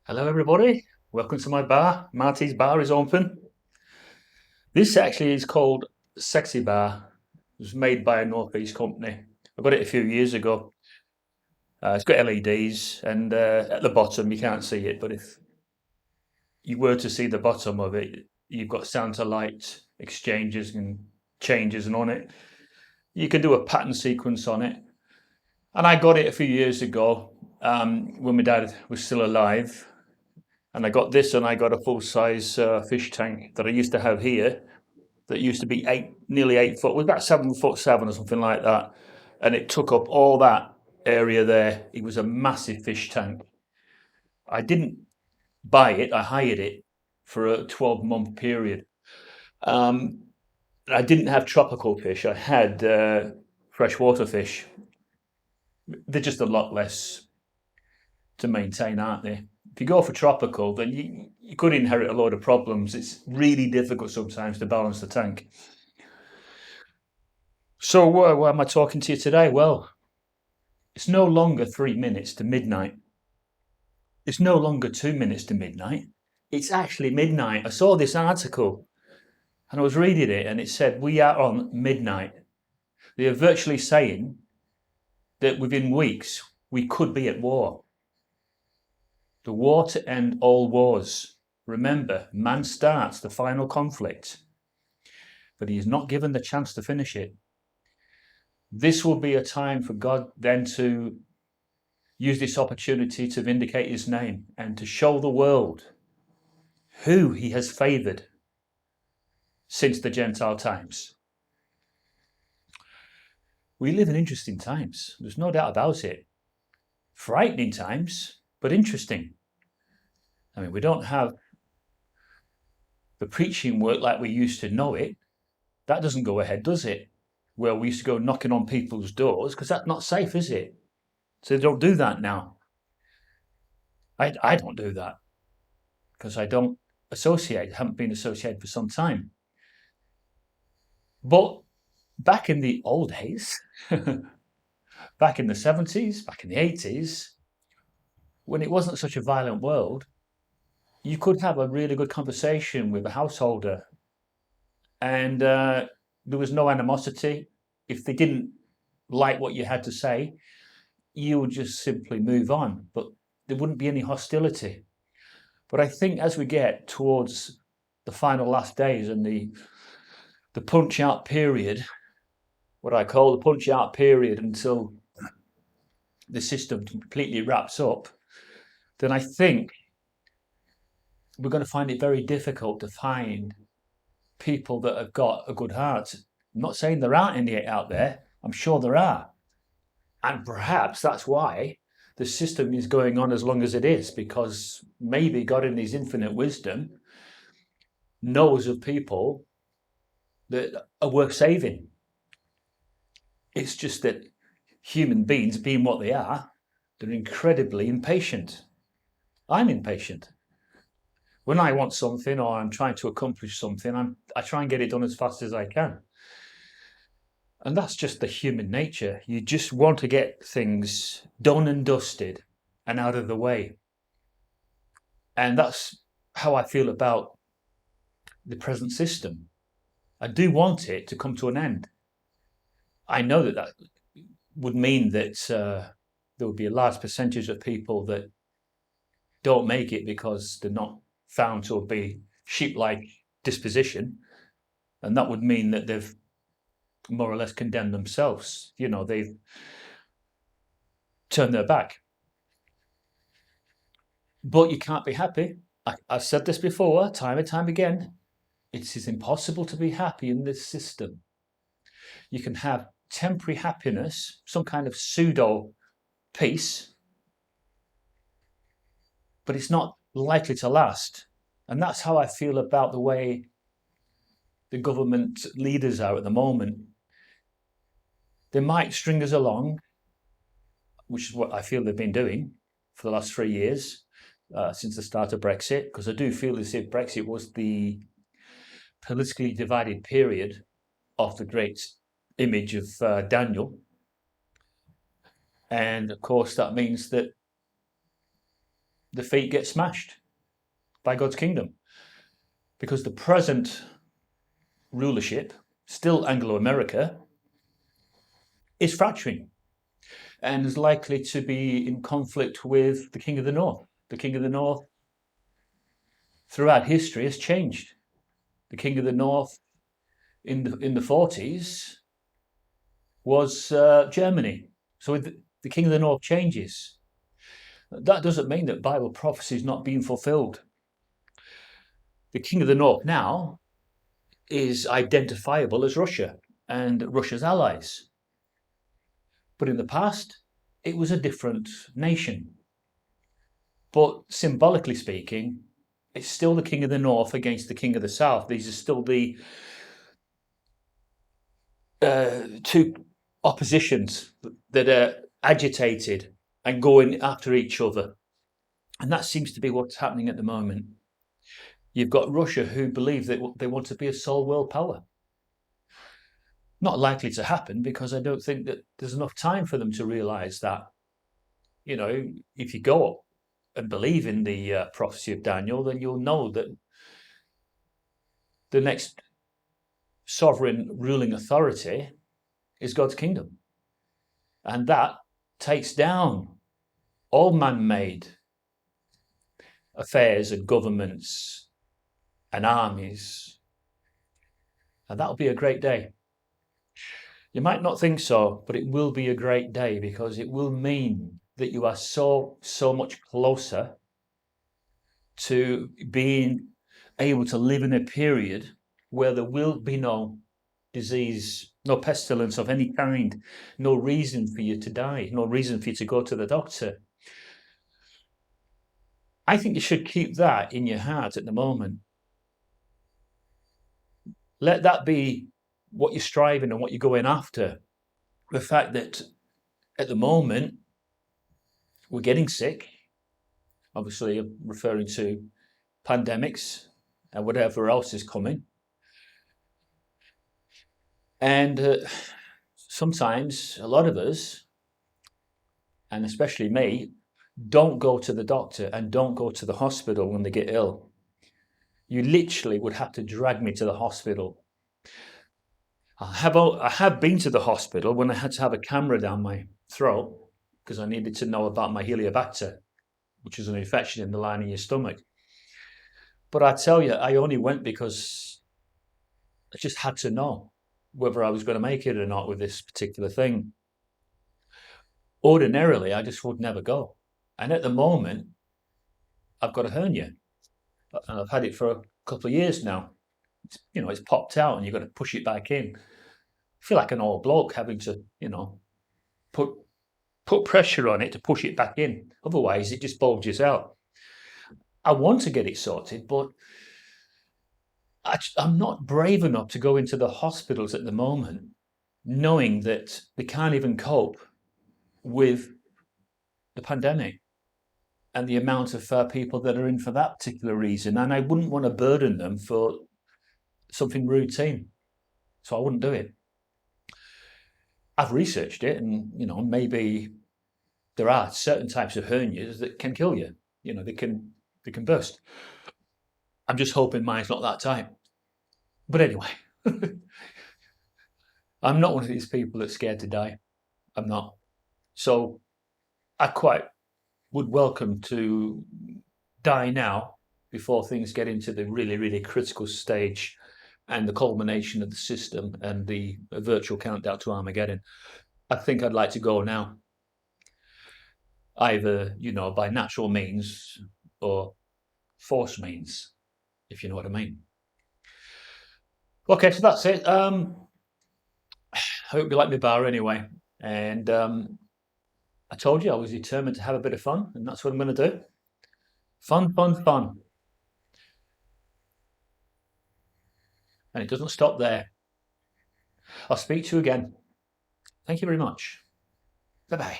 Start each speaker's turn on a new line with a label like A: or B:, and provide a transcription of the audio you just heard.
A: Hello, everybody. Welcome to my bar. Marty's Bar is open. This actually is called Sexy Bar. It was made by a Northeast company. I got it a few years ago. It's got LEDs, and at the bottom you can't see it, but if you were to see the bottom of it, you've got Santa light exchanges and changes, and on it you can do a pattern sequence on it. And I got it a few years ago when my dad was still alive. And I got this, and I got a full-size fish tank that I used to have here. That used to be nearly 8 foot. It was about 7'7" or something like that, and it took up all that area there. It was a massive fish tank. I didn't buy it. I hired it for a 12-month period. Um, I didn't have tropical fish. I had freshwater fish. They're just a lot less to maintain, aren't they? If you go for tropical, then you could inherit a load of problems. It's really difficult sometimes to balance the tank. So why am I talking to you today? Well, it's no longer 3 minutes to midnight. It's no longer 2 minutes to midnight. It's actually midnight. I saw this article and I was reading it, and it said we are on midnight. They are virtually saying that within weeks we could be at war. The war to end all wars. Remember, man starts the final conflict, but he is not given the chance to finish it. This will be a time for God then to use this opportunity to vindicate his name and to show the world who he has favoured since the Gentile times. We live in interesting times. There's no doubt about it. Frightening times, but interesting. I mean, we don't have the preaching work like we used to know it. That doesn't go ahead, does it? Well, we used to go knocking on people's doors, because that's not safe, is it? So they don't do that now. I don't do that because I don't haven't been associated for some time. But back in the old days, back in the 70s, back in the 80s, when it wasn't such a violent world, you could have a really good conversation with a householder, and there was no animosity. If they didn't like what you had to say, you would just simply move on, but there wouldn't be any hostility. But I think as we get towards the final last days and the punch out period, what I call the punch out period until the system completely wraps up, then I think we're going to find it very difficult to find people that have got a good heart. I'm not saying there aren't any out there. I'm sure there are. And perhaps that's why the system is going on as long as it is, because maybe God in his infinite wisdom knows of people that are worth saving. It's just that human beings, being what they are, they're incredibly impatient. I'm impatient. When I want something or I'm trying to accomplish something, I try and get it done as fast as I can. And that's just the human nature. You just want to get things done and dusted and out of the way. And that's how I feel about the present system. I do want it to come to an end. I know that would mean that there would be a large percentage of people that don't make it because they're not found to be sheep-like disposition, and that would mean that they've more or less condemned themselves. They've turned their back. But you can't be happy. I've said this before, time and time again. It is impossible to be happy in this system. You can have temporary happiness, some kind of pseudo peace, but it's not likely to last. And that's how I feel about the way the government leaders are at the moment. They might string us along, which is what I feel they've been doing for the last 3 years, since the start of Brexit, because I do feel as if Brexit was the politically divided period of the great image of Daniel. And of course, that means that the feet get smashed by God's kingdom. Because the present rulership, still Anglo-America, is fracturing and is likely to be in conflict with the King of the North. The King of the North, throughout history, has changed. The King of the North in the 40s was Germany. So the King of the North changes. That doesn't mean that Bible prophecy is not being fulfilled. The King of the North now is identifiable as Russia and Russia's allies. But in the past, it was a different nation. But symbolically speaking, it's still the King of the North against the King of the South. These are still the two oppositions that are agitated and going after each other. And that seems to be what's happening at the moment. You've got Russia who believe that they want to be a sole world power. Not likely to happen, because I don't think that there's enough time for them to realize that. You know, if you go and believe in the prophecy of Daniel, then you'll know that the next sovereign ruling authority is God's kingdom. And that takes down all man-made affairs and governments and armies. And that'll be a great day. You might not think so, but it will be a great day, because it will mean that you are so much closer to being able to live in a period where there will be no disease, no pestilence of any kind, no reason for you to die, no reason for you to go to the doctor. I think you should keep that in your heart at the moment. Let that be what you're striving and what you're going after. The fact that at the moment we're getting sick, obviously I'm referring to pandemics and whatever else is coming. And sometimes a lot of us, and especially me, don't go to the doctor and don't go to the hospital when they get ill. You literally would have to drag me to the hospital. I have been to the hospital when I had to have a camera down my throat because I needed to know about my Helicobacter, which is an infection in the lining of your stomach. But I tell you, I only went because I just had to know whether I was going to make it or not with this particular thing. Ordinarily, I just would never go. And at the moment, I've got a hernia. And I've had it for a couple of years now. It's popped out and you've got to push it back in. I feel like an old bloke having to, put pressure on it to push it back in. Otherwise, it just bulges out. I want to get it sorted, but I'm not brave enough to go into the hospitals at the moment, knowing that they can't even cope with the pandemic and the amount of people that are in for that particular reason. And I wouldn't want to burden them for something routine. So I wouldn't do it. I've researched it, and maybe there are certain types of hernias that can kill you. They can burst. I'm just hoping mine's not that type. But anyway, I'm not one of these people that's scared to die. I'm not. So I quite would welcome to die now before things get into the really, really critical stage and the culmination of the system and the virtual countdown to Armageddon. I think I'd like to go now. Either, by natural means or force means, if you know what I mean. Okay, so that's it. I hope you like my bar anyway. And I told you I was determined to have a bit of fun, and that's what I'm going to do. Fun, fun, fun. And it doesn't stop there. I'll speak to you again. Thank you very much. Bye-bye.